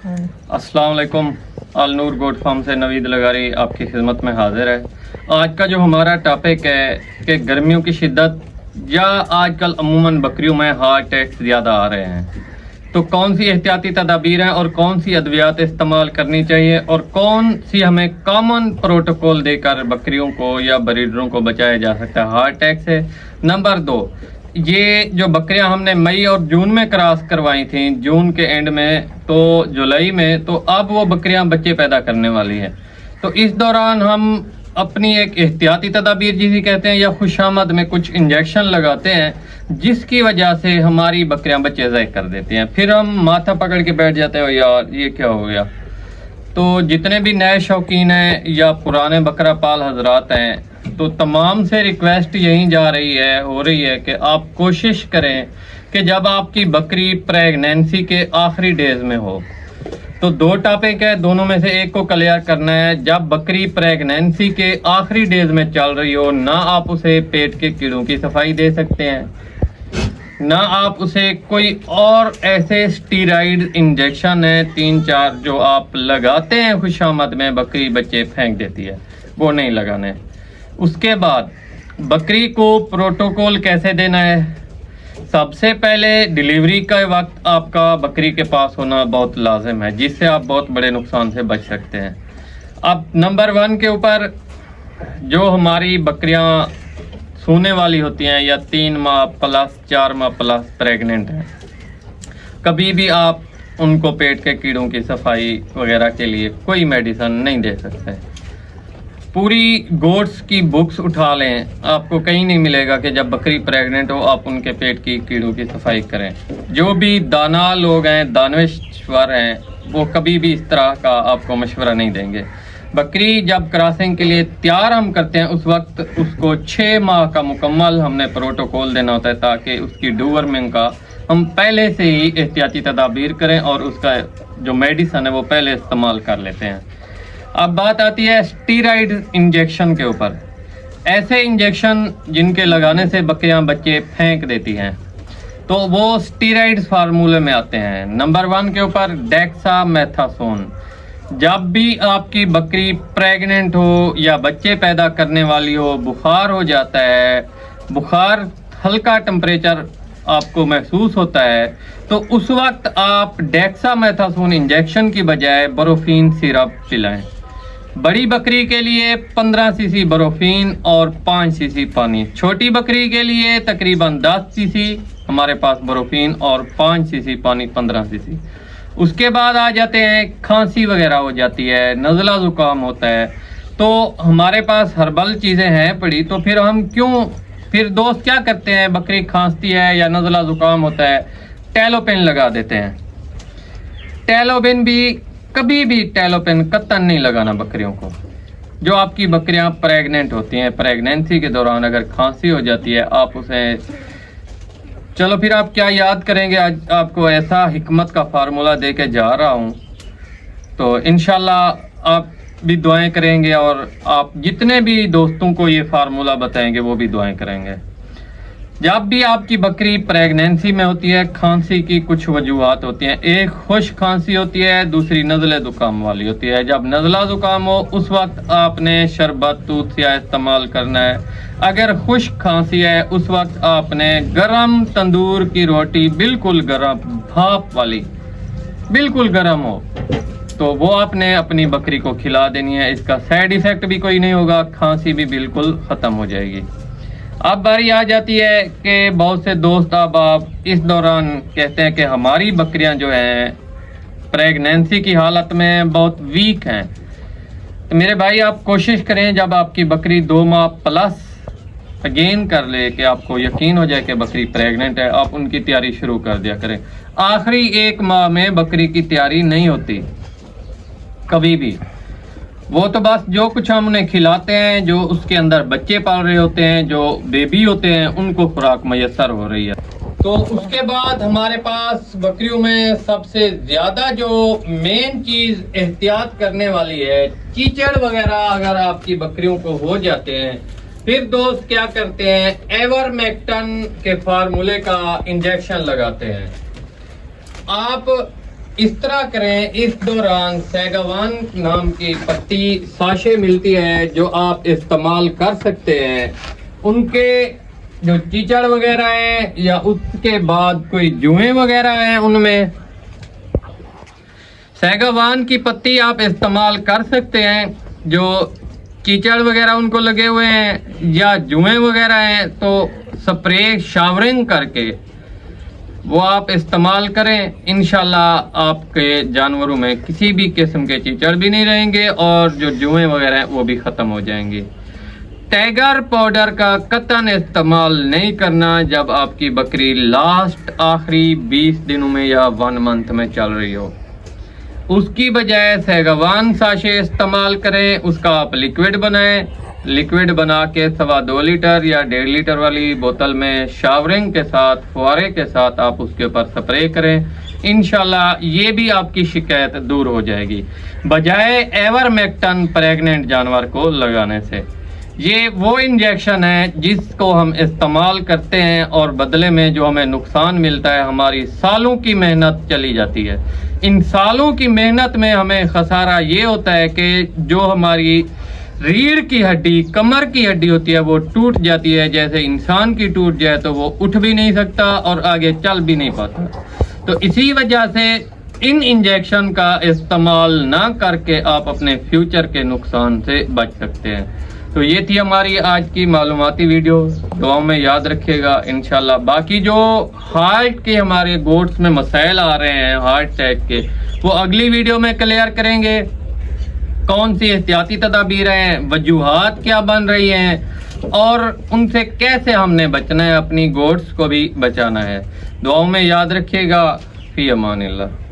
अस्सलाम वालेकुम। अल नूर goat farm से नवीद लगारी आपकी खिदमत में हाजिर है। आज का जो हमारा टॉपिक है कि गर्मियों की शिद्दत या आजकल अमूमन बकरियों में हार्ट अटैक ज़्यादा आ रहे हैं, तो कौन सी एहतियाती तदाबीर हैं और कौन सी अद्वियात इस्तेमाल करनी चाहिए और कौन सी हमें कॉमन प्रोटोकॉल देकर बकरियों को या ब्रीडरों को बचाया जा सकता है हार्ट अटैक से। नंबर 2, ये जो बकरियां हमने मई और जून में क्रॉस करवाई थी, जून के एंड में तो जुलाई में, तो अब वो बकरियां बच्चे पैदा करने वाली हैं। तो इस दौरान हम अपनी एक एहतियाती तदाबीर जिसे कहते हैं या खुशामद में कुछ इंजेक्शन लगाते हैं जिसकी वजह से हमारी बकरियां बच्चे ज़ाय कर देती हैं। फिर हम माथा पकड़ के बैठ जाते हैं यार ये क्या हो गया। तो जितने भी नए शौकीन हैं या पुराने बकरा पाल हजरात हैं, तो तमाम से रिक्वेस्ट यही हो रही है कि आप कोशिश करें कि जब आपकी बकरी प्रेगनेंसी के आखिरी डेज में हो, तो 2 टॉपिक है, दोनों में से एक को क्लियर करना है। जब बकरी प्रेगनेंसी के आखिरी डेज में चल रही हो, ना आप उसे पेट के कीड़ों की सफाई दे सकते हैं, ना आप उसे कोई और ऐसे स्टीराइड इंजेक्शन है 3-4 जो आप लगाते हैं खुशामद में बकरी बच्चे फेंक देती है, वो नहीं लगाने। उसके बाद बकरी को प्रोटोकॉल कैसे देना है। सबसे पहले डिलीवरी का वक्त आपका बकरी के पास होना बहुत लाजिम है, जिससे आप बहुत बड़े नुकसान से बच सकते हैं। अब नंबर 1 के ऊपर जो हमारी बकरियां सूने वाली होती हैं या 3 माह प्लस 4 माह प्लस प्रेग्नेंट हैं, कभी भी आप उनको पेट के कीड़ों की सफाई वगैरह के लिए कोई मेडिसिन नहीं दे सकते। पूरी गोट्स की बुक्स उठा लें, आपको कहीं नहीं मिलेगा कि जब बकरी प्रेग्नेंट हो आप उनके पेट की कीड़ों की सफाई करें। जो भी दाना लोग हैं, दानश्वर हैं, वो कभी भी इस तरह का आपको मशवरा नहीं देंगे। बकरी जब क्रॉसिंग के लिए तैयार हम करते हैं, उस वक्त उसको 6 माह का मुकम्मल हमने प्रोटोकॉल देना होता है, ताकि उसकी डूवर्मिंग का हम पहले से ही एहतियाती तदाबीर करें और उसका जो मेडिसन है वो पहले इस्तेमाल कर लेते हैं। अब बात आती है स्टीराइड इंजेक्शन के ऊपर। ऐसे इंजेक्शन जिनके लगाने से बकरियां बच्चे फेंक देती हैं, तो वो स्टीराइड फार्मूले में आते हैं। नंबर 1 के ऊपर डेक्सामेथासोन। जब भी आपकी बकरी प्रेग्नेंट हो या बच्चे पैदा करने वाली हो, बुखार हो जाता है, बुखार हल्का टेम्परेचर आपको महसूस होता है, तो उस वक्त आप डेक्सामेथासोन इंजेक्शन की बजाय बोरोफिन सिरप पिलाएं। बड़ी बकरी के लिए 15 सीसी बोरोफिन और 5 सीसी पानी। छोटी बकरी के लिए तकरीबन 10 सीसी हमारे पास बोरोफिन और 5 सीसी पानी, 15 सीसी। उसके बाद आ जाते हैं खांसी वगैरह हो जाती है, नज़ला ज़ुकाम होता है, तो हमारे पास हर्बल चीज़ें हैं पड़ी, तो फिर हम फिर दोस्त क्या करते हैं, बकरी खांसती है या नज़ला ज़ुकाम होता है, टैलोपेन लगा देते हैं। टैलोपेन भी कभी भी टैलोपेन कतन नहीं लगाना बकरियों को। जो आपकी बकरियां प्रेग्नेंट होती हैं, प्रेगनेंसी के दौरान अगर खांसी हो जाती है, आप उसे चलो फिर आप क्या याद करेंगे, आज आपको ऐसा हिकमत का फार्मूला दे के जा रहा हूं, तो इंशाल्लाह आप भी दुआएं करेंगे और आप जितने भी दोस्तों को ये फार्मूला बताएंगे वो भी दुआएं करेंगे। जब भी आपकी बकरी प्रेगनेंसी में होती है, खांसी की कुछ वजूहात होती हैं। एक खुश्क खांसी होती है, दूसरी नज़ले ज़ुकाम वाली होती है। जब नज़ला ज़ुकाम हो उस वक्त आपने शरबत दूध या इस्तेमाल करना है। अगर खुश्क खांसी है उस वक्त आपने गरम तंदूर की रोटी, बिल्कुल गरम भाप वाली, बिल्कुल गरम हो, तो वो आपने अपनी बकरी को खिला देनी है। इसका साइड इफ़ेक्ट भी कोई नहीं होगा, खांसी भी बिल्कुल ख़त्म हो जाएगी। अब बारी आ जाती है कि बहुत से दोस्त अब आप इस दौरान कहते हैं कि हमारी बकरियां जो हैं प्रेगनेंसी की हालत में बहुत वीक हैं। तो मेरे भाई आप कोशिश करें, जब आपकी बकरी 2 माह प्लस अगेन कर ले कि आपको यकीन हो जाए कि बकरी प्रेग्नेंट है, आप उनकी तैयारी शुरू कर दिया करें। आखिरी 1 माह में बकरी की तैयारी नहीं होती कभी भी। वो तो बस जो कुछ हम उन्हें खिलाते हैं, जो उसके अंदर बच्चे पाल रहे होते हैं, जो बेबी होते हैं, उनको खुराक मैसर हो रही है। तो उसके बाद हमारे पास बकरियों में सबसे ज़्यादा जो मेन चीज़ एहतियात करने वाली है, कीचड़ वगैरह अगर आपकी बकरियों को हो जाते हैं, फिर दोस्त क्या करते हैं, एवरमेक्टन के फार्मूले का इंजेक्शन लगाते हैं। आप इस तरह करें। इस दौरान सैगवान नाम की पत्ती साशे मिलती है जो आप इस्तेमाल कर सकते हैं। उनके जो कीचड़ वगैरह हैं या उसके बाद कोई जुएं वगैरह हैं, उनमें सैगवान की पत्ती आप इस्तेमाल कर सकते हैं। जो कीचड़ वगैरह उनको लगे हुए हैं या जुएं वगैरह हैं तो स्प्रे शावरिंग करके वो आप इस्तेमाल करें। इंशाल्लाह आपके जानवरों में किसी भी किस्म के कीचड़ भी नहीं रहेंगे और जो जुएं वगैरह हैं वो भी ख़त्म हो जाएंगे। टाइगर पाउडर का कतन इस्तेमाल नहीं करना जब आपकी बकरी लास्ट आखिरी 20 दिनों में या 1 मंथ में चल रही हो। उसकी बजाय सैगवान साशे इस्तेमाल करें। उसका आप लिक्विड बनाएं। लिक्विड बना के 2.25 लीटर या 1.5 लीटर वाली बोतल में शावरिंग के साथ, फुहारे के साथ आप उसके ऊपर स्प्रे करें। इंशाल्लाह ये भी आपकी शिकायत दूर हो जाएगी, बजाय एवरमेक्टन प्रेग्नेंट जानवर को लगाने से। ये वो इंजेक्शन है जिसको हम इस्तेमाल करते हैं और बदले में जो हमें नुकसान मिलता है, हमारी सालों की मेहनत चली जाती है। इन सालों की मेहनत में हमें खसारा ये होता है कि जो हमारी रीढ़ की हड्डी, कमर की हड्डी होती है वो टूट जाती है। जैसे इंसान की टूट जाए तो वो उठ भी नहीं सकता और आगे चल भी नहीं पाता। तो इसी वजह से इन इंजेक्शन का इस्तेमाल ना करके आप अपने फ्यूचर के नुकसान से बच सकते हैं। तो ये थी हमारी आज की मालूमाती वीडियो। दुआओं में याद रखिएगा इंशाल्लाह। बाकी जो हार्ट के हमारे गोट्स में मसाइल आ रहे हैं हार्ट अटैक के, वो अगली वीडियो में क्लियर करेंगे। कौन सी एहतियाती तदाबीर हैं, वजूहात क्या बन रही हैं और उनसे कैसे हमने बचना है, अपनी गोट्स को भी बचाना है। दुआओं में याद रखिएगा। फी अमानिल्लाह।